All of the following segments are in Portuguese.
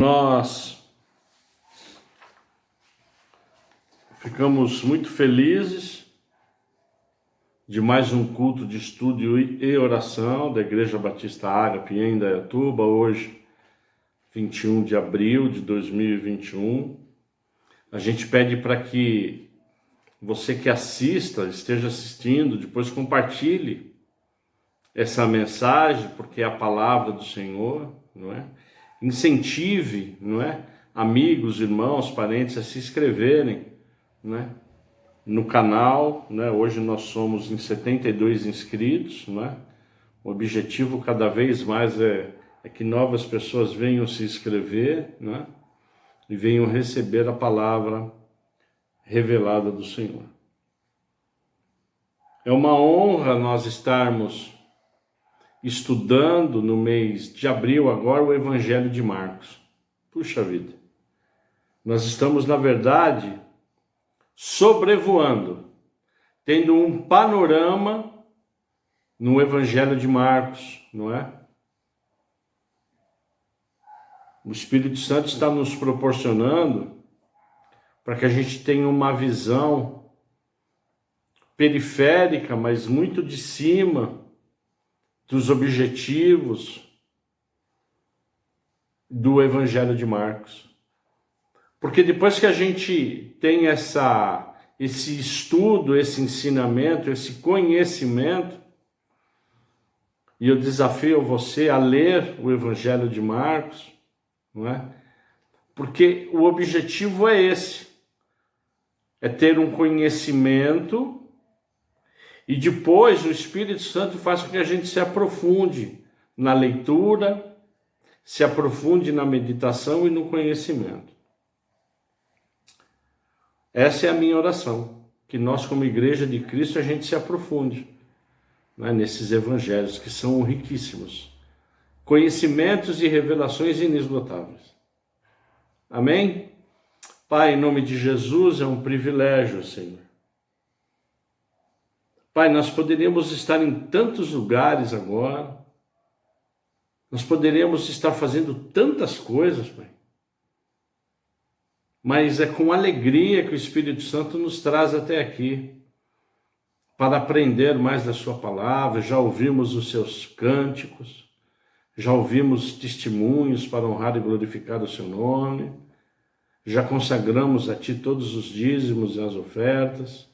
Nós ficamos muito felizes de mais um culto de estudo e oração da Igreja Batista Ágape em Indaiatuba, hoje, 21 de abril de 2021. A gente pede para que você que assista, esteja assistindo, depois compartilhe essa mensagem, porque é a palavra do Senhor, não é? Incentive, não é? Amigos, irmãos, parentes a se inscreverem, não é? No canal, né? Hoje nós somos em 72 inscritos, não é? O objetivo cada vez mais é que novas pessoas venham se inscrever, não é? E venham receber a palavra revelada do Senhor. É uma honra nós estarmos estudando no mês de abril agora o Evangelho de Marcos. Puxa vida, nós estamos na verdade sobrevoando, tendo um panorama no Evangelho de Marcos, não é? O Espírito Santo está nos proporcionando para que a gente tenha uma visão periférica, mas muito de cima, dos objetivos do Evangelho de Marcos. Porque depois que a gente tem esse estudo, esse ensinamento, esse conhecimento, e eu desafio você a ler o Evangelho de Marcos, não é? Porque o objetivo é esse, é ter um conhecimento. E depois o Espírito Santo faz com que a gente se aprofunde na leitura, se aprofunde na meditação e no conhecimento. Essa é a minha oração, que nós como Igreja de Cristo a gente se aprofunde, né, nesses evangelhos que são riquíssimos. Conhecimentos e revelações inesgotáveis. Amém? Pai, em nome de Jesus, é um privilégio, Senhor. Pai, nós poderíamos estar em tantos lugares agora, nós poderíamos estar fazendo tantas coisas, Pai, mas é com alegria que o Espírito Santo nos traz até aqui, para aprender mais da sua palavra. Já ouvimos os seus cânticos, já ouvimos testemunhos para honrar e glorificar o seu nome, já consagramos a Ti todos os dízimos e as ofertas,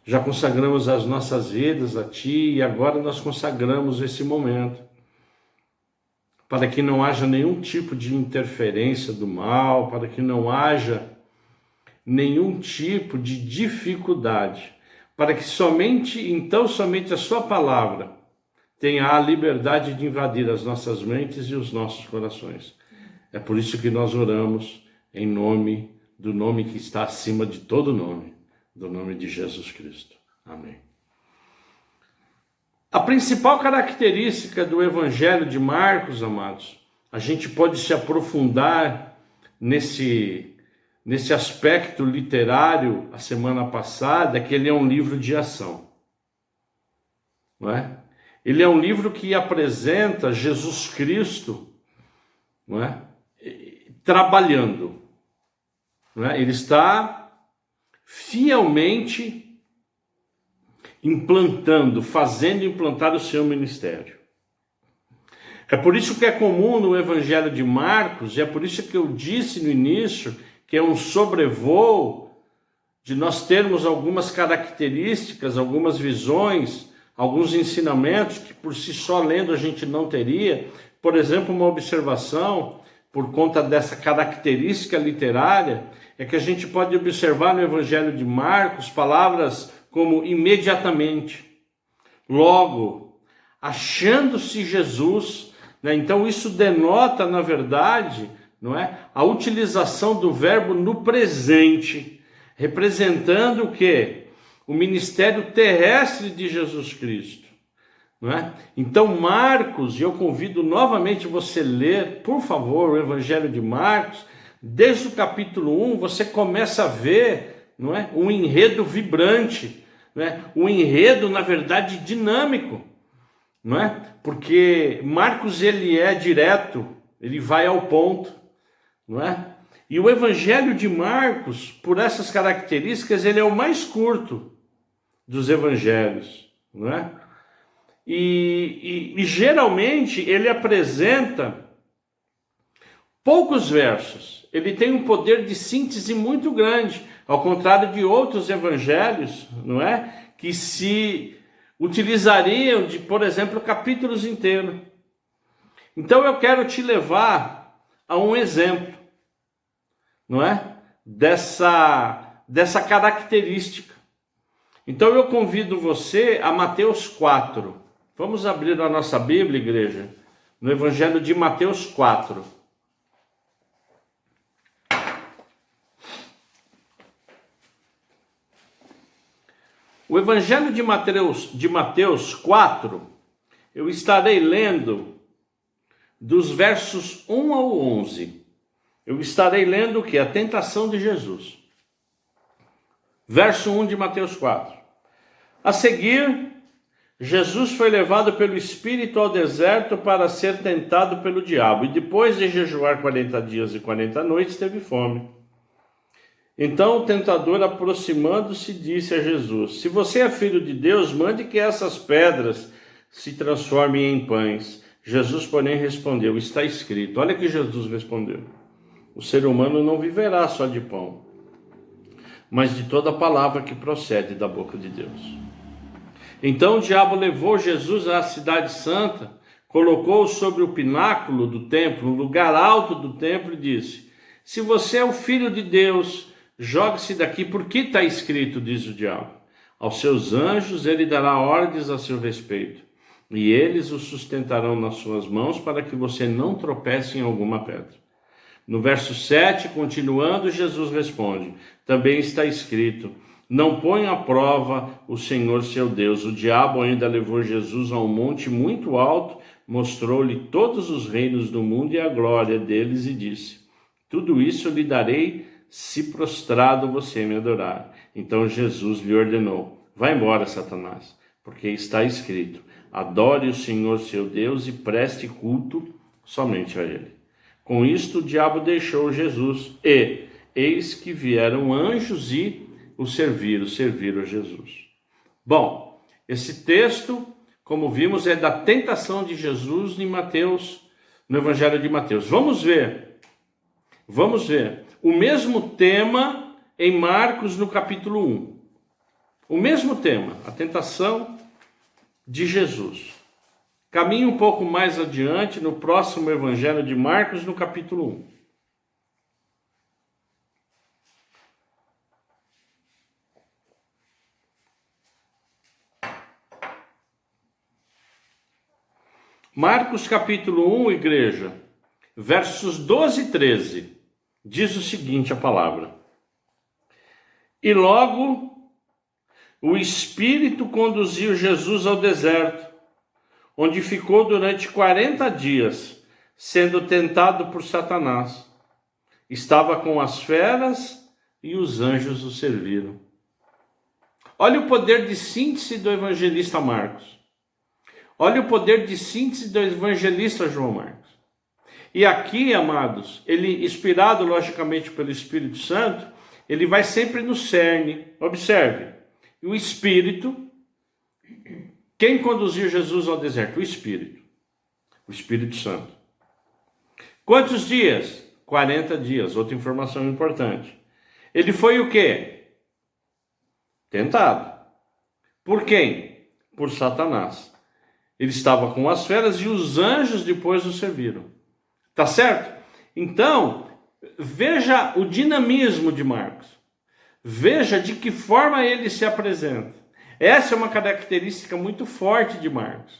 já consagramos as nossas vidas a Ti e agora nós consagramos esse momento para que não haja nenhum tipo de interferência do mal, para que não haja nenhum tipo de dificuldade, para que somente a Sua palavra tenha a liberdade de invadir as nossas mentes e os nossos corações. É por isso que nós oramos em nome do nome que está acima de todo nome, do nome de Jesus Cristo. Amém. A principal característica do Evangelho de Marcos, amados, a gente pode se aprofundar nesse aspecto literário a semana passada, que ele é um livro de ação. Não é? Ele é um livro que apresenta Jesus Cristo, não é? Trabalhando. Não é? Ele está fielmente fazendo implantar o seu ministério. É por isso que é comum no Evangelho de Marcos, e é por isso que eu disse no início, que é um sobrevoo de nós termos algumas características, algumas visões, alguns ensinamentos que por si só lendo a gente não teria. Por exemplo, uma observação, por conta dessa característica literária, é que a gente pode observar no Evangelho de Marcos palavras como imediatamente, logo, achando-se Jesus, né? Então isso denota, na verdade, não é, a utilização do verbo no presente, representando o quê? O ministério terrestre de Jesus Cristo. Não é? Então Marcos, e eu convido novamente você a ler, por favor, o Evangelho de Marcos, desde o capítulo 1, você começa a ver, não é, um enredo vibrante, não é? Um enredo, na verdade, dinâmico, não é? Porque Marcos ele é direto, ele vai ao ponto, não é? E o Evangelho de Marcos, por essas características, ele é o mais curto dos evangelhos, não é? E geralmente ele apresenta poucos versos. Ele tem um poder de síntese muito grande, ao contrário de outros evangelhos, não é? Que se utilizariam de, por exemplo, capítulos inteiros. Então eu quero te levar a um exemplo, não é? Dessa característica. Então eu convido você a Mateus 4. Vamos abrir a nossa Bíblia, igreja, no Evangelho de Mateus 4. O Evangelho de Mateus 4, eu estarei lendo dos versos 1 ao 11. Eu estarei lendo o que? A tentação de Jesus. Verso 1 de Mateus 4. A seguir, Jesus foi levado pelo Espírito ao deserto para ser tentado pelo diabo. E depois de jejuar 40 dias e 40 noites, teve fome. Então o tentador, aproximando-se, disse a Jesus: se você é filho de Deus, mande que essas pedras se transformem em pães. Jesus, porém, respondeu: está escrito. Olha que Jesus respondeu: o ser humano não viverá só de pão, mas de toda palavra que procede da boca de Deus. Então o diabo levou Jesus à cidade santa, colocou-o sobre o pináculo do templo, no lugar alto do templo, e disse: se você é o filho de Deus, jogue-se daqui, porque está escrito, diz o diabo. Aos seus anjos ele dará ordens a seu respeito, e eles o sustentarão nas suas mãos, para que você não tropece em alguma pedra. No verso 7, continuando, Jesus responde: também está escrito, não ponha à prova o Senhor seu Deus. O diabo ainda levou Jesus a um monte muito alto, mostrou-lhe todos os reinos do mundo e a glória deles, e disse: tudo isso lhe darei, se prostrado você me adorar. Então Jesus lhe ordenou: vá embora, Satanás, porque está escrito, adore o Senhor seu Deus e preste culto somente a ele. Com isto o diabo deixou Jesus, e eis que vieram anjos e o serviram a Jesus. Bom, esse texto, como vimos, é da tentação de Jesus em Mateus, no Evangelho de Mateus. Vamos ver o mesmo tema em Marcos, no capítulo 1. O mesmo tema, a tentação de Jesus. Caminhe um pouco mais adiante, no próximo Evangelho de Marcos, no capítulo 1. Marcos capítulo 1, igreja, versos 12 e 13, diz o seguinte a palavra: e logo o Espírito conduziu Jesus ao deserto, onde ficou durante 40 dias, sendo tentado por Satanás. Estava com as feras e os anjos o serviram. Olha o poder de síntese do evangelista Marcos. Olha o poder de síntese do evangelista João Marcos. E aqui, amados, ele, inspirado logicamente pelo Espírito Santo, ele vai sempre no cerne. Observe, o Espírito, quem conduziu Jesus ao deserto? O Espírito Santo. Quantos dias? 40 dias, outra informação importante. Ele foi o quê? Tentado. Por quem? Por Satanás. Ele estava com as feras e os anjos depois o serviram. Tá certo? Então, veja o dinamismo de Marcos. Veja de que forma ele se apresenta. Essa é uma característica muito forte de Marcos.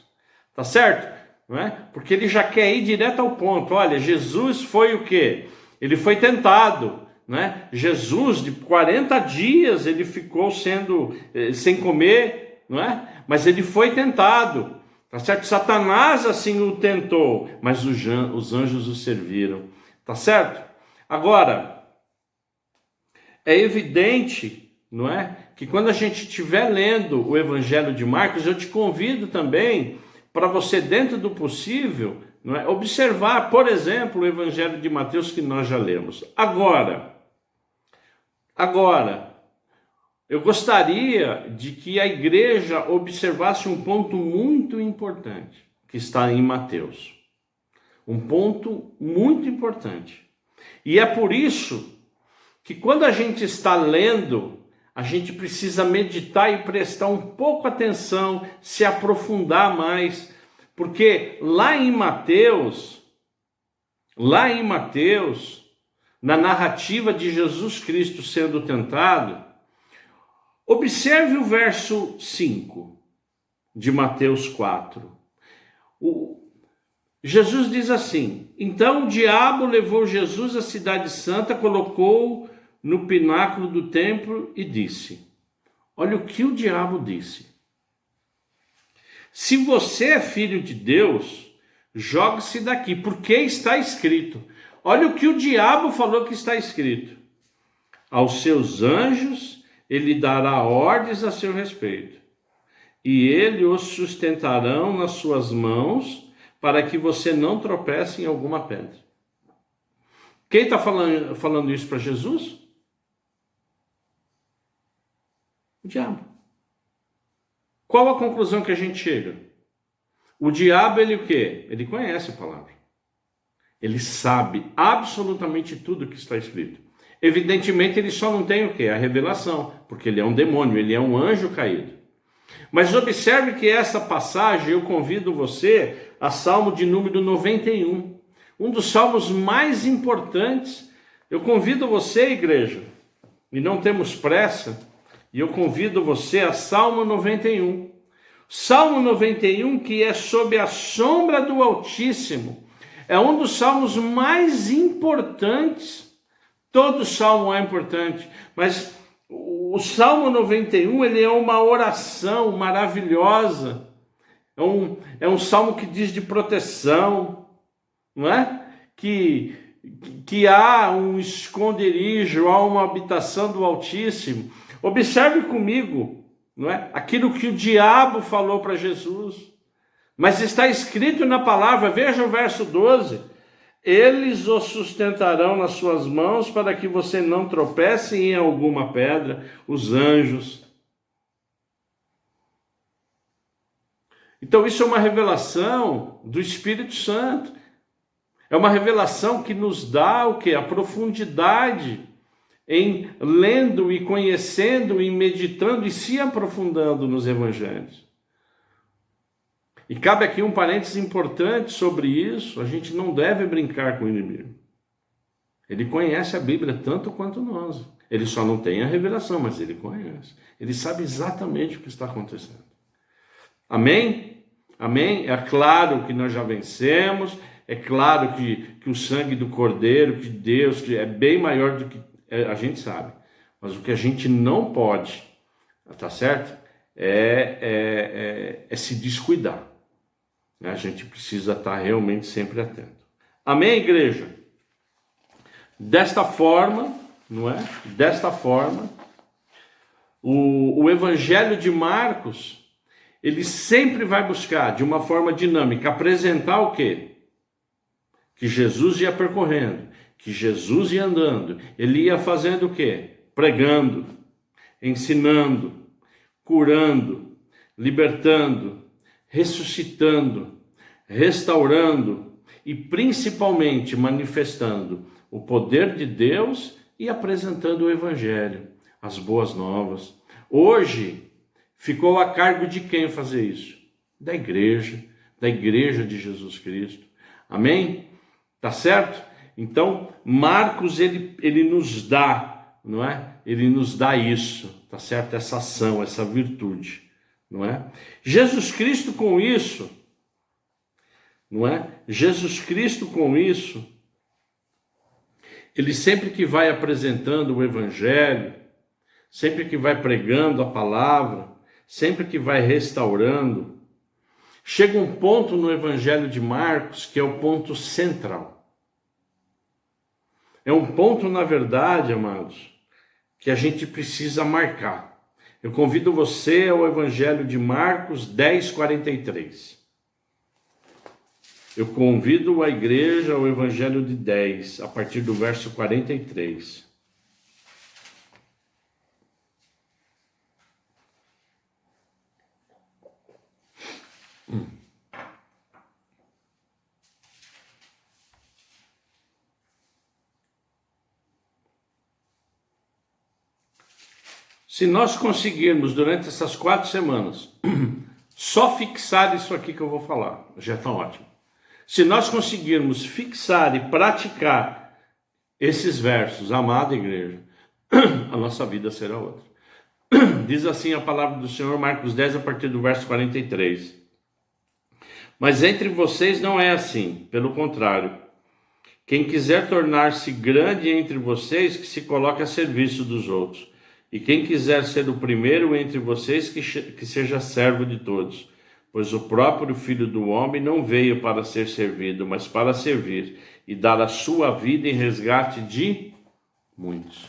Tá certo? Não é? Porque ele já quer ir direto ao ponto. Olha, Jesus foi o quê? Ele foi tentado. Não é? Jesus, de 40 dias, ele ficou sem comer, não é? Mas ele foi tentado. Tá certo? Satanás assim o tentou, mas os anjos o serviram. Tá certo? Agora, é evidente, não é? Que quando a gente estiver lendo o Evangelho de Marcos, eu te convido também para você, dentro do possível, não é? Observar, por exemplo, o Evangelho de Mateus que nós já lemos. Agora, eu gostaria de que a igreja observasse um ponto muito importante que está em Mateus. Um ponto muito importante. E é por isso que quando a gente está lendo, a gente precisa meditar e prestar um pouco atenção, se aprofundar mais, porque lá em Mateus, na narrativa de Jesus Cristo sendo tentado, observe o verso 5 de Mateus 4. Jesus diz assim: então o diabo levou Jesus à cidade santa, colocou-o no pináculo do templo e disse, olha o que o diabo disse: se você é filho de Deus, jogue-se daqui, porque está escrito. Olha o que o diabo falou que está escrito: aos seus anjos ele dará ordens a seu respeito, e ele os sustentarão nas suas mãos, para que você não tropece em alguma pedra. Quem está falando isso para Jesus? O diabo. Qual a conclusão que a gente chega? O diabo, ele o quê? Ele conhece a palavra. Ele sabe absolutamente tudo que está escrito. Evidentemente, ele só não tem o quê? A revelação, porque ele é um demônio, ele é um anjo caído. Mas observe que essa passagem, eu convido você a Salmo de número 91, um dos salmos mais importantes. Eu convido você, igreja, e não temos pressa, e eu convido você a Salmo 91. Salmo 91, que é sob a sombra do Altíssimo, é um dos salmos mais importantes. Todo salmo é importante, mas o Salmo 91, ele é uma oração maravilhosa. É um salmo que diz de proteção, não é? Que há um esconderijo, há uma habitação do Altíssimo. Observe comigo, não é? Aquilo que o diabo falou para Jesus, mas está escrito na palavra. Veja o verso 12: eles o sustentarão nas suas mãos, para que você não tropece em alguma pedra, os anjos. Então isso é uma revelação do Espírito Santo. É uma revelação que nos dá o quê? A profundidade em lendo e conhecendo e meditando e se aprofundando nos evangelhos. E cabe aqui um parênteses importante sobre isso: a gente não deve brincar com o inimigo. Ele conhece a Bíblia tanto quanto nós. Ele só não tem a revelação, mas ele conhece. Ele sabe exatamente o que está acontecendo. Amém? Amém? É claro que nós já vencemos, é claro que o sangue do Cordeiro, que Deus, que é bem maior do que a gente sabe. Mas o que a gente não pode, tá certo? É se descuidar. A gente precisa estar realmente sempre atento. Amém, igreja? Desta forma, não é? Desta forma, o Evangelho de Marcos, ele sempre vai buscar, de uma forma dinâmica, apresentar o quê? Que Jesus ia percorrendo, que Jesus ia andando. Ele ia fazendo o quê? Pregando, ensinando, curando, libertando, ressuscitando, restaurando e principalmente manifestando o poder de Deus e apresentando o Evangelho, as boas novas. Hoje ficou a cargo de quem fazer isso? Da igreja de Jesus Cristo. Amém? Tá certo? Então, Marcos, ele nos dá, não é? Ele nos dá isso, tá certo? Essa ação, essa virtude, não é? Jesus Cristo com isso, não é? Jesus Cristo com isso, ele sempre que vai apresentando o Evangelho, sempre que vai pregando a palavra, sempre que vai restaurando, chega um ponto no Evangelho de Marcos que é o ponto central. É um ponto, na verdade, amados, que a gente precisa marcar. Eu convido você ao Evangelho de Marcos 10:43. Eu convido a igreja ao Evangelho de 10, a partir do verso 43. Se nós conseguirmos, durante essas 4 semanas, só fixar isso aqui que eu vou falar, já está ótimo. Se nós conseguirmos fixar e praticar esses versos, amada igreja, a nossa vida será outra. Diz assim a palavra do Senhor, Marcos 10, a partir do verso 43. Mas entre vocês não é assim, pelo contrário. Quem quiser tornar-se grande entre vocês, que se coloque a serviço dos outros. E quem quiser ser o primeiro entre vocês, que seja servo de todos. Pois o próprio Filho do Homem não veio para ser servido, mas para servir e dar a sua vida em resgate de muitos.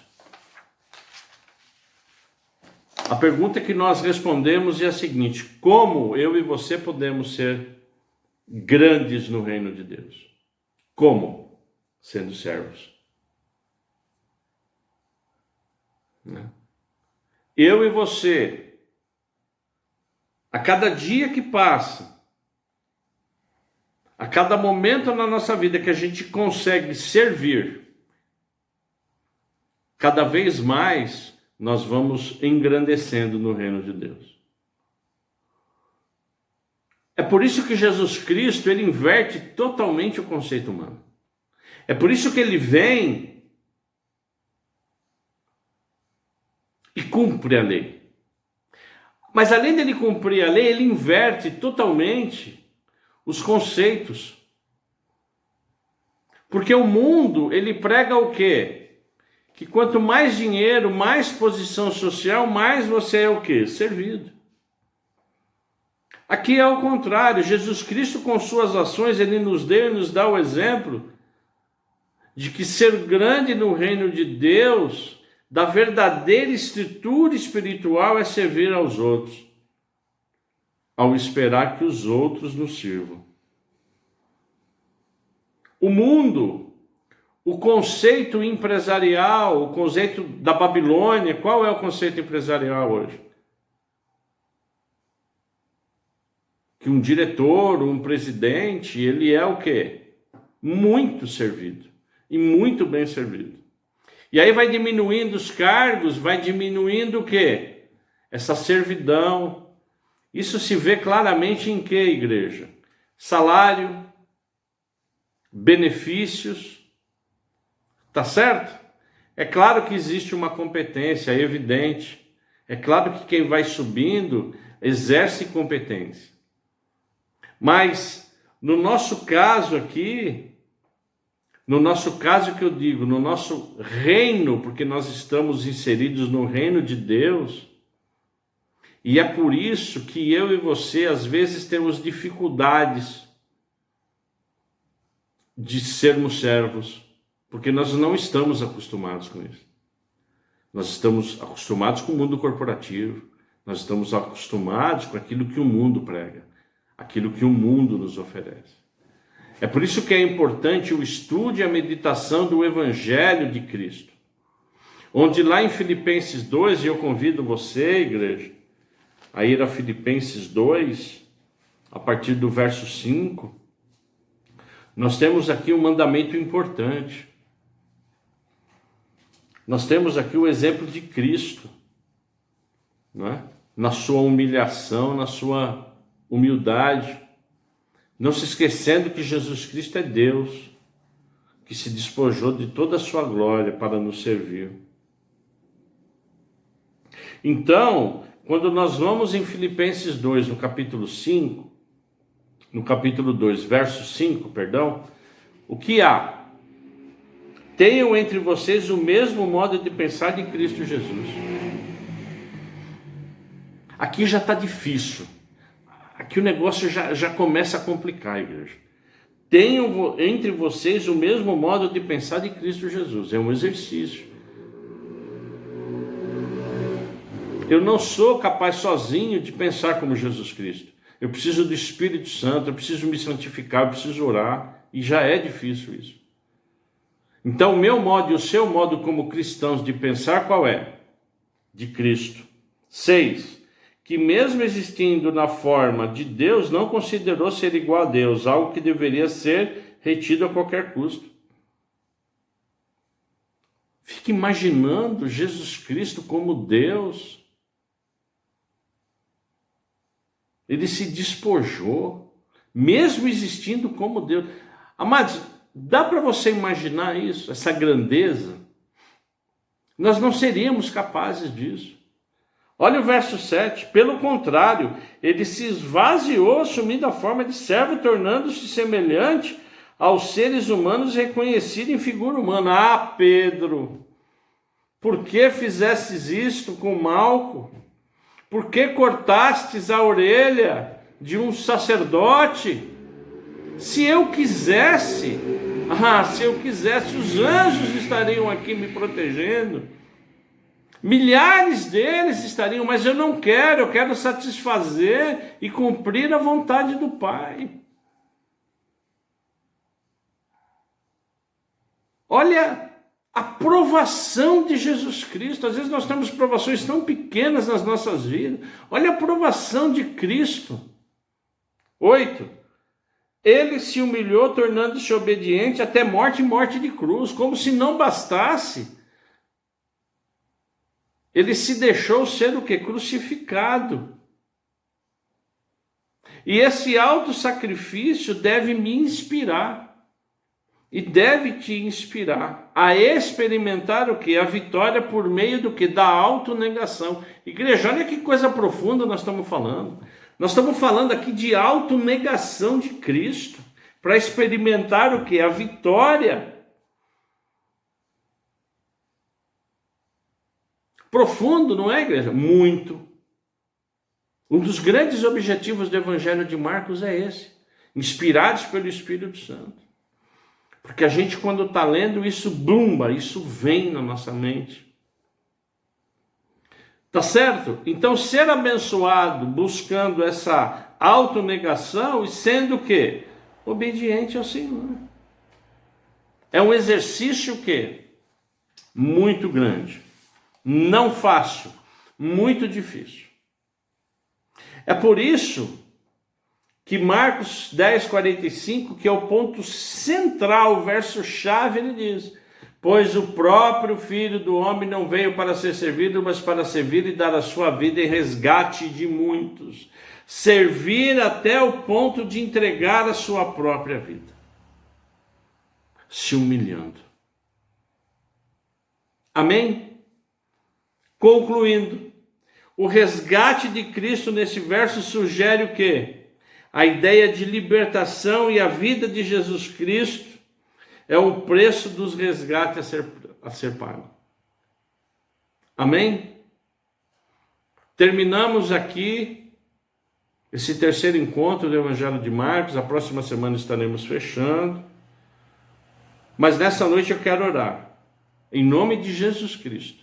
A pergunta que nós respondemos é a seguinte: como eu e você podemos ser grandes no reino de Deus? Como? Sendo servos. Eu e você, a cada dia que passa, a cada momento na nossa vida que a gente consegue servir, cada vez mais nós vamos engrandecendo no reino de Deus. É por isso que Jesus Cristo, ele inverte totalmente o conceito humano. É por isso que ele vem e cumpre a lei. Mas além dele cumprir a lei, ele inverte totalmente os conceitos. Porque o mundo, ele prega o quê? Que quanto mais dinheiro, mais posição social, mais você é o quê? Servido. Aqui é o contrário. Jesus Cristo, com suas ações, ele nos deu e nos dá o exemplo de que ser grande no reino de Deus, da verdadeira estrutura espiritual, é servir aos outros, ao esperar que os outros nos sirvam. O mundo, o conceito empresarial, o conceito da Babilônia, qual é o conceito empresarial hoje? Que um diretor, um presidente, ele é o quê? Muito servido e muito bem servido. E aí vai diminuindo os cargos, vai diminuindo o quê? Essa servidão. Isso se vê claramente em quê, igreja? Salário, benefícios, tá certo? É claro que existe uma competência, é evidente. É claro que quem vai subindo exerce competência. Mas, no nosso caso aqui, no nosso caso que eu digo, no nosso reino, porque nós estamos inseridos no reino de Deus, e é por isso que eu e você, às vezes, temos dificuldades de sermos servos, porque nós não estamos acostumados com isso. Nós estamos acostumados com o mundo corporativo, nós estamos acostumados com aquilo que o mundo prega, aquilo que o mundo nos oferece. É por isso que é importante o estudo e a meditação do Evangelho de Cristo, onde lá em Filipenses 2, e eu convido você, igreja, a ir a Filipenses 2, a partir do verso 5, nós temos aqui um mandamento importante. Nós temos aqui o exemplo de Cristo, não é? Na sua humilhação, na sua humildade, não se esquecendo que Jesus Cristo é Deus, que se despojou de toda a sua glória para nos servir. Então, quando nós vamos em Filipenses 2, no capítulo 2, verso 5, o que há? Tenham entre vocês o mesmo modo de pensar de Cristo Jesus. Aqui já está difícil. Aqui o negócio já começa a complicar, igreja. Tenham entre vocês o mesmo modo de pensar de Cristo Jesus. É um exercício. Eu não sou capaz sozinho de pensar como Jesus Cristo. eu preciso do Espírito Santo, eu preciso me santificar, eu preciso orar, e já é difícil isso. Então, o meu modo e o seu modo como cristãos de pensar qual é? De Cristo. 6. Que mesmo existindo na forma de Deus, não considerou ser igual a Deus, algo que deveria ser retido a qualquer custo. Fique imaginando Jesus Cristo como Deus. Ele se despojou, mesmo existindo como Deus. Amados, dá para você imaginar isso, essa grandeza? Nós não seríamos capazes disso. Olha o verso 7. Pelo contrário, ele se esvaziou, assumindo a forma de servo, tornando-se semelhante aos seres humanos, reconhecido em figura humana. Ah, Pedro, por que fizestes isto com Malco? Por que cortastes a orelha de um sacerdote? Se eu quisesse, os anjos estariam aqui me protegendo. Milhares deles estariam, mas eu não quero, eu quero satisfazer e cumprir a vontade do Pai. Olha a provação de Jesus Cristo. Às vezes nós temos provações tão pequenas nas nossas vidas. Olha a provação de Cristo. 8. Ele se humilhou, tornando-se obediente até morte e morte de cruz. Como se não bastasse, ele se deixou ser o que? Crucificado. E esse auto-sacrifício deve me inspirar. E deve te inspirar a experimentar o que? A vitória por meio do que? Da autonegação. Igreja, olha que coisa profunda nós estamos falando. Nós estamos falando aqui de autonegação de Cristo. Para experimentar o que? A vitória. Profundo, não é, igreja? Muito. Um dos grandes objetivos do Evangelho de Marcos é esse. Inspirados pelo Espírito Santo. Porque a gente, quando está lendo, isso blumba, isso vem na nossa mente. Tá certo? Então, ser abençoado buscando essa autonegação e sendo o quê? Obediente ao Senhor. É um exercício o quê? Muito grande. Não fácil. Muito difícil. É por isso que Marcos 10:45, que é o ponto central, o verso-chave, ele diz: pois o próprio Filho do Homem não veio para ser servido, mas para servir e dar a sua vida em resgate de muitos. Servir até o ponto de entregar a sua própria vida. Se humilhando. Amém? Concluindo, o resgate de Cristo nesse verso sugere o quê? A ideia de libertação e a vida de Jesus Cristo é o preço dos resgates a ser pago. Amém? Terminamos aqui esse terceiro encontro do Evangelho de Marcos. A próxima semana estaremos fechando. Mas nessa noite eu quero orar. Em nome de Jesus Cristo.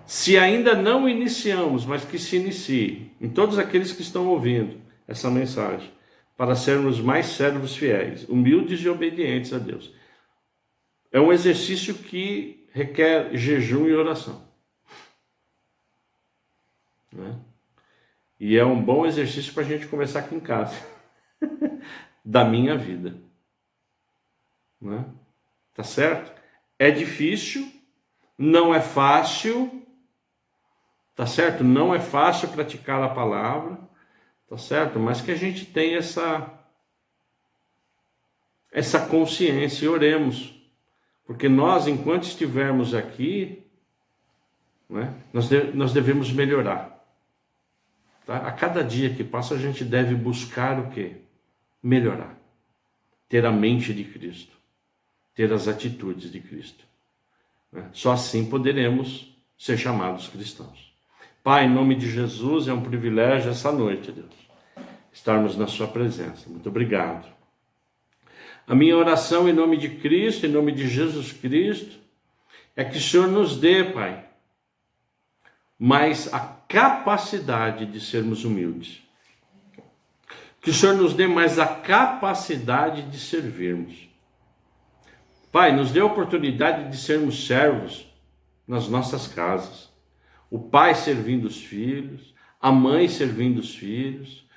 Se ainda não iniciamos, mas que se inicie, em todos aqueles que estão ouvindo essa mensagem, para sermos mais servos fiéis, humildes e obedientes a Deus. É um exercício que requer jejum e oração. Né? E é um bom exercício para a gente começar aqui em casa, da minha vida. Né? Tá certo? É difícil, não é fácil. Tá certo? Não é fácil praticar a palavra, tá certo? Mas que a gente tenha essa consciência e oremos. Porque nós, enquanto estivermos aqui, né, nós devemos melhorar. Tá? A cada dia que passa, a gente deve buscar o quê? Melhorar. Ter a mente de Cristo. Ter as atitudes de Cristo. Né? Só assim poderemos ser chamados cristãos. Pai, em nome de Jesus, é um privilégio essa noite, Deus, estarmos na sua presença. Muito obrigado. A minha oração em nome de Cristo, em nome de Jesus Cristo, é que o Senhor nos dê, Pai, mas a capacidade de sermos humildes. Que o Senhor nos dê mais a capacidade de servirmos. Pai, nos dê a oportunidade de sermos servos nas nossas casas. O pai servindo os filhos, a mãe servindo os filhos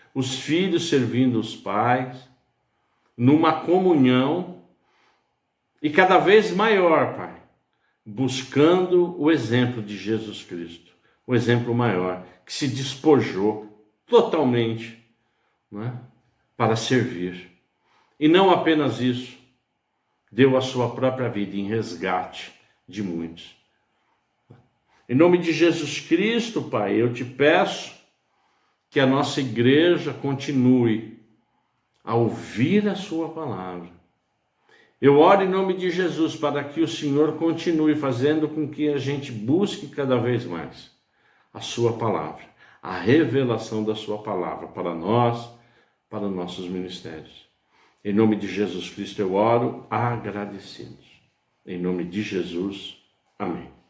servindo os pais, numa comunhão e cada vez maior, Pai, buscando o exemplo de Jesus Cristo, o exemplo maior, que se despojou totalmente, não é, para servir. E não apenas isso, deu a sua própria vida em resgate de muitos. Em nome de Jesus Cristo, Pai, eu te peço que a nossa igreja continue a ouvir a sua palavra. Eu oro em nome de Jesus para que o Senhor continue fazendo com que a gente busque cada vez mais a sua palavra, a revelação da sua palavra para nós, para nossos ministérios. Em nome de Jesus Cristo eu oro agradecidos. Em nome de Jesus, amém.